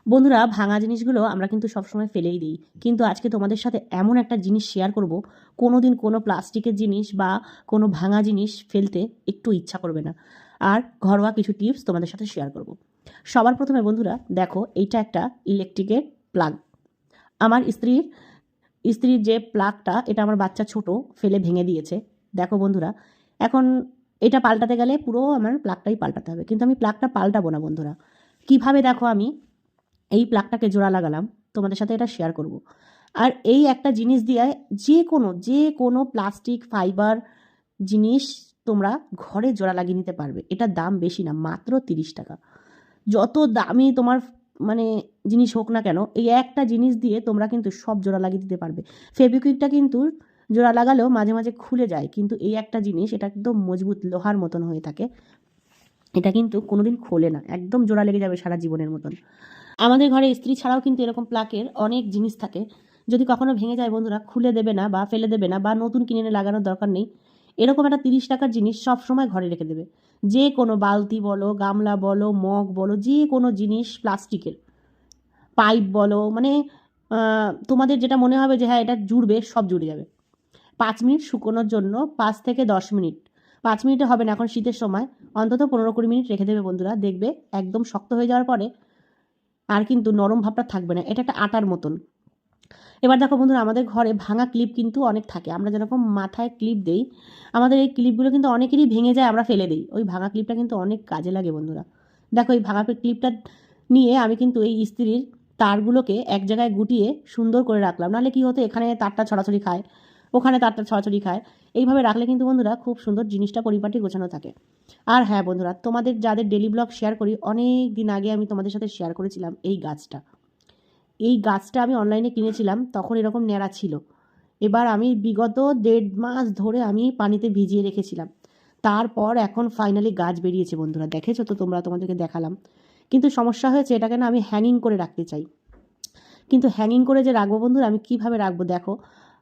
বন্ধুরা, ভাঙা জিনিসগুলো আমরা কিন্তু সবসময় ফেলেই দিই, কিন্তু আজকে তোমাদের সাথে এমন একটা জিনিস শেয়ার করব, কোনোদিন কোনো প্লাস্টিকের জিনিস বা কোনো ভাঙা জিনিস ফেলতে একটু ইচ্ছা করবে না। আর ঘরোয়া কিছু টিপস তোমাদের সাথে শেয়ার করব। সবার প্রথমে বন্ধুরা দেখো, এইটা একটা ইলেকট্রিকের প্লাগ। আমার স্ত্রীর যে প্লাগটা, এটা আমার বাচ্চা ছোট ফেলে ভেঙে দিয়েছে। দেখো বন্ধুরা, এখন এটা পাল্টাতে গেলে পুরো আমার প্লাগটাই পাল্টাতে হবে, কিন্তু আমি প্লাগটা পাল্টাবো না বন্ধুরা। কিভাবে দেখো আমি এই প্লাগটাকে জোড়া লাগালাম, তোমাদের সাথে এটা শেয়ার করব। আর এই একটা জিনিস দিয়ে যে কোনো প্লাস্টিক ফাইবার জিনিস তোমরা ঘরে জোড়া লাগিয়ে নিতে পারবে। এটার দাম বেশি না, মাত্র 30 টাকা। যত দামি তোমার মানে জিনিস হোক না কেন, এই একটা জিনিস দিয়ে তোমরা কিন্তু সব জোড়া লাগিয়ে দিতে পারবে। ফেবিকুইকটা কিন্তু জোড়া লাগালেও মাঝে মাঝে খুলে যায়, কিন্তু এই একটা জিনিস এটা একদম মজবুত লোহার মতন হয়ে থাকে। এটা কিন্তু কোনোদিন খোলে না, একদম জোড়া লেগে যাবে সারা জীবনের মতন। আমাদের ঘরে স্ত্রী ছাড়াও কিন্তু এরকম প্লাকের অনেক জিনিস থাকে। যদি কখনো ভেঙে যায় বন্ধুরা, খুলে দেবে না বা ফেলে দেবে না বা নতুন কিনে এনে লাগানোর দরকার নেই। এরকম একটা 30 টাকার জিনিস সব সময় ঘরে রেখে দেবে। যে কোনো বালতি বলো, গামলা বলো, মগ বলো, যে কোনো জিনিস প্লাস্টিকের, পাইপ বলো, মানে তোমাদের যেটা মনে হবে যে হ্যাঁ এটা জুড়বে, সব জুড়ে যাবে। 5 মিনিট শুকোনোর জন্য, 5 থেকে 10 মিনিট। 5 মিনিটে হবে না, এখন শীতের সময়। অন্তত 15-20 মিনিট রেখে দেবে বন্ধুরা, দেখবে একদম শক্ত হয়ে যাওয়ার পরে আর কিন্তু নরম ভাবটা থাকবে না, এটা একটা আটার মতন। এবার দেখো বন্ধুরা, আমাদের ঘরে ভাঙা ক্লিপ কিন্তু অনেক থাকে। আমরা যেরকম মাথায় ক্লিপ দেই, আমাদের এই ক্লিপগুলো কিন্তু অনেকেরই ভেঙে যায়, আমরা ফেলে দিই। ওই ভাঙা ক্লিপটা কিন্তু অনেক কাজে লাগে বন্ধুরা। দেখো, এই ভাঙা ক্লিপটা নিয়ে আমি কিন্তু এই ইস্ত্রির তারগুলোকে এক জায়গায় গুটিয়ে সুন্দর করে রাখলাম। নাহলে কি হতো, এখানে তারটা ছড়াছড়ি খায়, ওখানে তারটা ছড়াছড়ি খায়। এইভাবে রাখলে কিন্তু বন্ধুরা খুব সুন্দর জিনিসটা পরিপাটি গোছানো থাকে। আর হ্যাঁ বন্ধুরা, তোমাদের যাদের ডেলি ব্লগ শেয়ার করি, অনেক দিন আগে আমি তোমাদের সাথে শেয়ার করেছিলাম এই গাছটা আমি অনলাইনে কিনেছিলাম, তখন এরকম ন্যাড়া ছিল। এবার আমি বিগত 1.5 মাস ধরে আমি পানিতে ভিজিয়ে রেখেছিলাম। তারপর এখন ফাইনালি গাছ বেরিয়েছে বন্ধুরা, দেখেছো তো তোমরা, তোমাদেরকে দেখালাম। কিন্তু সমস্যা হয়েছে, এটাকে না আমি হ্যাঙ্গিং করে রাখতে চাই। কিন্তু হ্যাঙ্গিং করে যে রাখবো বন্ধুরা, আমি কিভাবে রাখবো দেখো,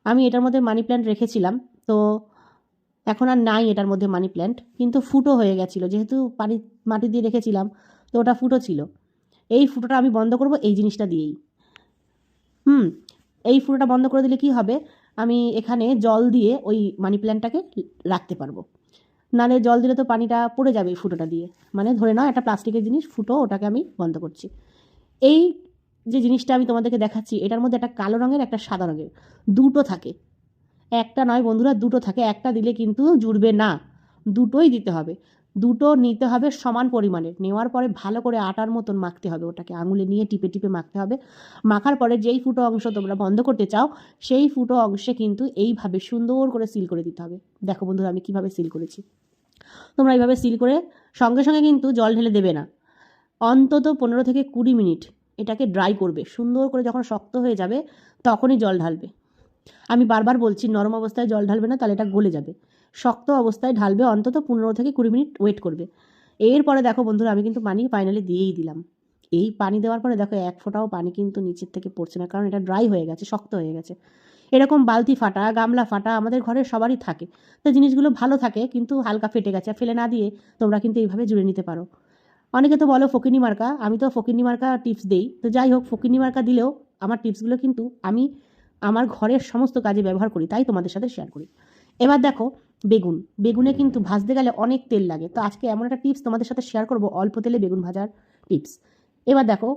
আমি এটার মধ্যে মানি প্ল্যান্ট রেখেছিলাম। তো এখন আর নাই এটার মধ্যে মানি প্ল্যান্ট, কিন্তু ফুটো হয়ে গেছিলো, যেহেতু মাটি দিয়ে রেখেছিলাম, তো ওটা ফুটো ছিল। এই ফুটোটা আমি বন্ধ করব এই জিনিসটা দিয়েই। হুম এই ফুটোটা বন্ধ করে দিলে কি হবে, আমি এখানে জল দিয়ে ওই মানি প্ল্যান্টটাকে রাখতে পারবো। নালে জল দিলে তো পানিটা পড়ে যাবে এই ফুটোটা দিয়ে। মানে ধরে নাও একটা প্লাস্টিকের জিনিস ফুটো, ওটাকে আমি বন্ধ করছি। এই যে জিনিসটা আমি তোমাদেরকে দেখাচ্ছি, এটার মধ্যে একটা কালো রঙের, একটা সাদা রঙের, দুটো থাকে। একটা নয় বন্ধুরা, দুটো থাকে। একটা দিলে কিন্তু জুড়বে না, দুটোই দিতে হবে। দুটো নিতে হবে সমান পরিমাণে, নেওয়ার পরে ভালো করে আটার মতন মাখতে হবে, ওটাকে আঙুলে নিয়ে টিপে টিপে মাখতে হবে। মাখার পরে যেই ফুটো অংশ তোমরা বন্ধ করতে চাও, সেই ফুটো অংশে কিন্তু এইভাবে সুন্দর করে সিল করে দিতে হবে। দেখো বন্ধুরা, আমি কিভাবে সিল করেছি। তোমরা এইভাবে সিল করে সঙ্গে সঙ্গে কিন্তু জল ঢেলে দেবে না। অন্তত 15 থেকে 20 মিনিট এটাকে ড্রাই করবে সুন্দর করে। যখন শক্ত হয়ে যাবে তখনই জল ঢালবে। আমি বারবার বলছি, নরম অবস্থায় জল ঢালবে না, তাহলে এটা গলে যাবে। শক্ত অবস্থায় ঢালবে, অন্তত 15 থেকে 20 মিনিট ওয়েট করবে। এরপরে দেখো বন্ধুরা, আমি কিন্তু পানি ফাইনালি দিয়েই দিলাম। এই পানি দেওয়ার পরে দেখো, এক ফোঁটাও পানি কিন্তু নিচের থেকে পড়ছে না, কারণ এটা ড্রাই হয়ে গেছে, শক্ত হয়ে গেছে। এরকম বালতি ফাটা, গামলা ফাটা আমাদের ঘরের সবারই থাকে। তো জিনিসগুলো ভালো থাকে, কিন্তু হালকা ফেটে গেছে, ফেলে না দিয়ে তোমরা কিন্তু এইভাবে জুড়ে নিতে পারো। অনেকে তো বলো ফকিনি মার্কা, আমি তো ফকিনি মার্কা টিপস দেই। তো যাই হোক, ফকিনি মার্কা দিলেও আমার টিপসগুলো কিন্তু আমি আমার ঘরের সমস্ত কাজে ব্যবহার করি, তাই তোমাদের সাথে শেয়ার করি। এবার দেখো, বেগুনে কিন্তু ভাজতে গেলে অনেক তেল লাগে। তো আজকে এমন একটা টিপস তোমাদের সাথে শেয়ার করব, অল্প তেলে বেগুন ভাজার টিপস। এবার দেখো,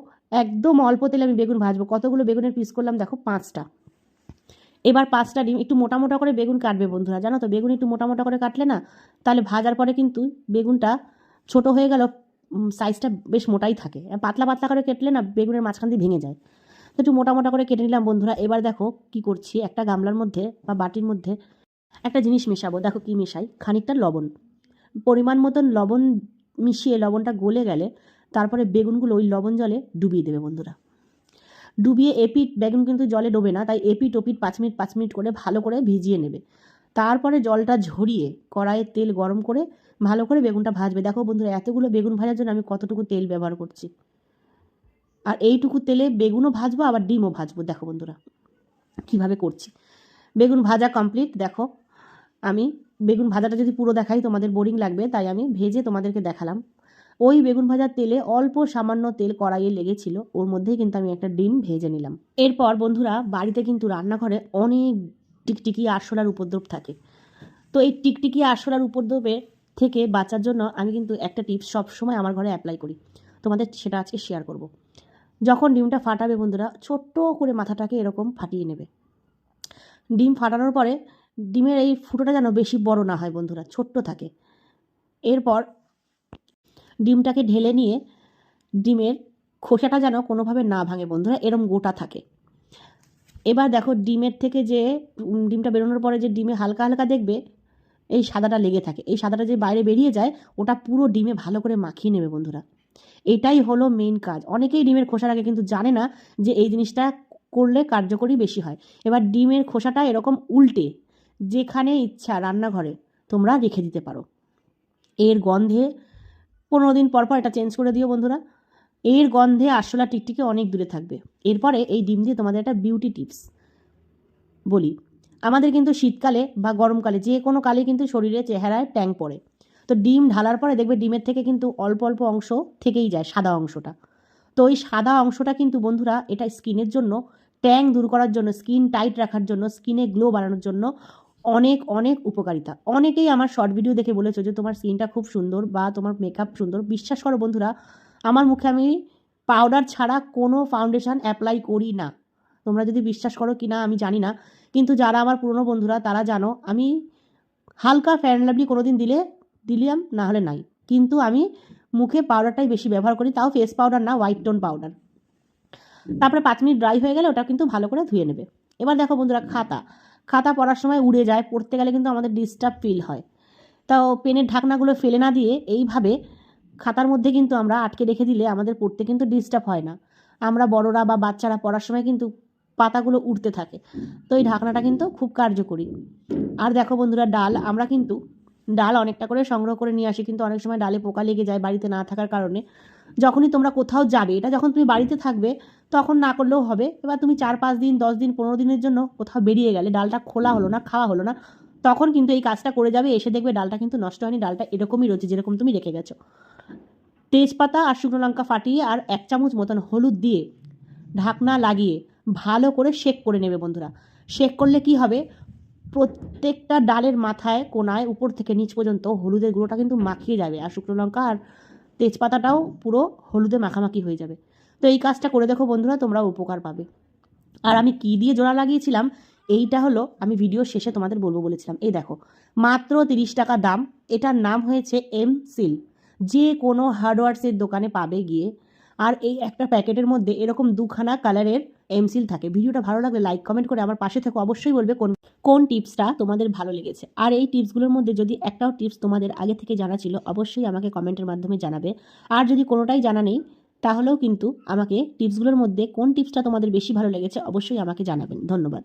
একদম অল্প তেলে আমি বেগুন ভাজবো। কতগুলো বেগুনের পিস করলাম দেখো, 5টা। এবার 5টা ডিম, একটু মোটা মোটা করে বেগুন কাটবে বন্ধুরা, জানো তো বেগুন একটু মোটা মোটা করে কাটলে না, তাহলে ভাজার পরে কিন্তু বেগুনটা ছোট হয়ে গেল, সাইজটা বেশ মোটাই থাকে। পাতলা পাতলা করে কেটলে না বেগুনের মাঝখান দিয়ে ভেঙে যায়। তো একটু মোটা মোটা করে কেটে নিলাম বন্ধুরা। এবার দেখো কি করছি, একটা গামলার মধ্যে বা বাটির মধ্যে একটা জিনিস মেশাবো। দেখো কি মেশাই, খানিকটা লবণ, পরিমাণ মতন লবণ মিশিয়ে লবণটা গলে গেলে তারপরে বেগুনগুলো ওই লবণ জলে ডুবিয়ে দেবে বন্ধুরা। ডুবিয়ে এপিট, বেগুন কিন্তু জলে ডোবে না, তাই এপিট ওপিট 5 মিনিট করে ভালো করে ভিজিয়ে নেবে। তারপরে জলটা ঝরিয়ে কড়াইয়ে তেল গরম করে ভালো করে বেগুনটা ভাজবে। দেখো বন্ধুরা, এতগুলো বেগুন ভাজার জন্য আমি কতটুকু তেল ব্যবহার করছি। আর এইটুকু তেলে বেগুনও ভাজবো, আবার ডিমও ভাজবো। দেখো বন্ধুরা কিভাবে করছি। বেগুন ভাজা কমপ্লিট। দেখো, আমি বেগুন ভাজাটা যদি পুরো দেখাই তোমাদের বোরিং লাগবে, তাই আমি ভেজে তোমাদেরকে দেখালাম। ওই বেগুন ভাজার তেলে অল্প সামান্য তেল কড়াইয়ে লেগেছিল, ওর মধ্যেই কিন্তু আমি একটা ডিম ভেজে নিলাম। এরপর বন্ধুরা বাড়িতে কিন্তু রান্নাঘরে অনেক টিকটিকি আরশোলার উপদ্রব থাকে। তো এই টিকটিকি আরশোলার উপদ্রবে থেকে বাঁচার জন্য আমি কিন্তু একটা টিপস সবসময় আমার ঘরে অ্যাপ্লাই করি, তোমাদের সেটা আজকে শেয়ার করব। যখন ডিমটা ফাটাবে বন্ধুরা, ছোট্ট করে মাথাটাকে এরকম ফাটিয়ে নেবে। ডিম ফাটানোর পরে ডিমের এই ফুটোটা যেন বেশি বড় না হয় বন্ধুরা, ছোট্ট থাকে। এরপর ডিমটাকে ঢেলে নিয়ে ডিমের খোসাটা যেন কোনোভাবে না ভাঙে বন্ধুরা, এরম গোটা থাকে। এবার দেখো ডিমের থেকে যে ডিমটা বেরোনোর পরে যে ডিমে হালকা হালকা দেখবে এই সাদাটা লেগে থাকে, এই সাদাটা যে বাইরে বেরিয়ে যায় ওটা পুরো ডিমে ভালো করে মাখিয়ে নেবে বন্ধুরা। এটাই হলো মেইন কাজ। অনেকেই ডিমের খোসার আগে কিন্তু জানে না যে এই জিনিসটা করলে কার্যকরী বেশি হয়। এবার ডিমের খোসাটা এরকম উল্টে যেখানে ইচ্ছা রান্নাঘরে তোমরা রেখে দিতে পারো। এর গন্ধে 15 দিন পর পর এটা চেঞ্জ করে দিও বন্ধুরা। এর গন্ধে আরশোলা টিকটিকি অনেক দূরে থাকবে। এরপরে এই ডিম দিয়ে তোমাদের একটা বিউটি টিপস বলি। আমাদের কিন্তু শীতকালে বা গরমকালে যে কোনো কালে কিন্তু শরীরে চেহারায় ট্যাং পড়ে। তো ডিম ঢালার পরে দেখবে ডিমের থেকে কিন্তু অল্প অল্প অংশ থেকেই যায়, সাদা অংশটা। তো ওই সাদা অংশটা কিন্তু বন্ধুরা এটা স্কিনের জন্য, ট্যাং দূর করার জন্য, স্কিন টাইট রাখার জন্য, স্কিনে গ্লো বাড়ানোর জন্য অনেক অনেক উপকারিতা। অনেকেই আমার শর্ট ভিডিও দেখে বলেছো যে তোমার স্কিনটা খুব সুন্দর বা তোমার মেকআপ সুন্দর। বিশ্বাস করো বন্ধুরা, আমার মুখে আমি পাউডার ছাড়া কোনো ফাউন্ডেশন অ্যাপ্লাই করি না। তোমরা যদি বিশ্বাস করো কি না আমি জানি না, কিন্তু যারা আমার পুরনো বন্ধুরা তারা জানো আমি হালকা ফেয়ার অ্যান্ড লাভলি কোনোদিন দিলাম, না হলে নাই। কিন্তু আমি মুখে পাউডারটাই বেশি ব্যবহার করি, তাও ফেস পাউডার না, হোয়াইট টোন পাউডার। তারপরে 5 মিনিট ড্রাই হয়ে গেলে ওটা কিন্তু ভালো করে ধুয়ে নেবে। এবার দেখো বন্ধুরা খাতা পড়ার সময় উড়ে যায়, পড়তে গেলে কিন্তু আমাদের ডিস্টার্ব ফিল হয়। তাও পেনের ঢাকনাগুলো ফেলে না দিয়ে এইভাবে খাতার মধ্যে কিন্তু আমরা আটকে রেখে দিলে আমাদের পড়তে কিন্তু ডিস্টার্ব হয় না। আমরা বড়রা বা বাচ্চারা পড়ার সময় কিন্তু পাতাগুলো উঠতে থাকে, তো এই ঢাকনাটা কিন্তু খুব কার্যকরী। আর দেখো বন্ধুরা আমরা কিন্তু ডাল অনেকটা করে সংগ্রহ করে নিয়ে আসি, কিন্তু অনেক সময় ডালে পোকা লেগে যায় বাড়িতে না থাকার কারণে। যখনই তোমরা কোথাও যাবে, এটা যখন তুমি বাড়িতে থাকবে তখন না করলেও হবে। এবার তুমি 4-5 দিন 10 দিন 15 দিনের জন্য কোথাও বেরিয়ে গেলে, ডালটা খোলা হলো না, খাওয়া হলো না, তখন কিন্তু এই কাজটা করে যাবে। এসে দেখবে ডালটা কিন্তু নষ্ট হয়নি, ডালটা এরকমই রয়েছে যেরকম তুমি রেখে গেছো। তেজপাতা আর শুকনো লঙ্কা ফাটিয়ে আর 1 চামচ মতন হলুদ দিয়ে ঢাকনা লাগিয়ে ভালো করে শেক করে নেবে বন্ধুরা। শেক করলে কি হবে, প্রত্যেকটা ডালের মাথায় কোনায় উপর থেকে নিচ পর্যন্ত হলুদের গুঁড়োটা কিন্তু মাখিয়ে যাবে, আর শুকনো লঙ্কা আর তেজপাতাটাও পুরো হলুদে মাখামাখি হয়ে যাবে। তো এই কাজটা করে দেখো বন্ধুরা, তোমরা উপকার পাবে। আর আমি কি দিয়ে জোড়া লাগিয়েছিলাম এইটা হলো আমি ভিডিও শেষে তোমাদের বলবো বলেছিলাম। এই দেখো মাত্র 30 টাকা দাম। এটার নাম হয়েছে এমসিল। যে কোনো হার্ডওয়্যারসের দোকানে পাবে গিয়ে। আর এই একটা প্যাকেটের মধ্যে এরকম 2খানা কালারের এমসিল থাকে। ভিডিওটা ভালো লাগলে লাইক কমেন্ট করে আমার পাশে থেকে অবশ্যই বলবে কোন কোন টিপসটা তোমাদের ভালো লেগেছে। আর এই টিপসগুলোর মধ্যে যদি একটাও টিপস তোমাদের আগে থেকে জানা ছিল অবশ্যই আমাকে কমেন্টের মাধ্যমে জানাবে। আর যদি কোনোটাই জানা নেই তাহলেও কিন্তু আমাকে টিপসগুলোর মধ্যে কোন টিপসটা তোমাদের বেশি ভালো লেগেছে অবশ্যই আমাকে জানাবেন। ধন্যবাদ।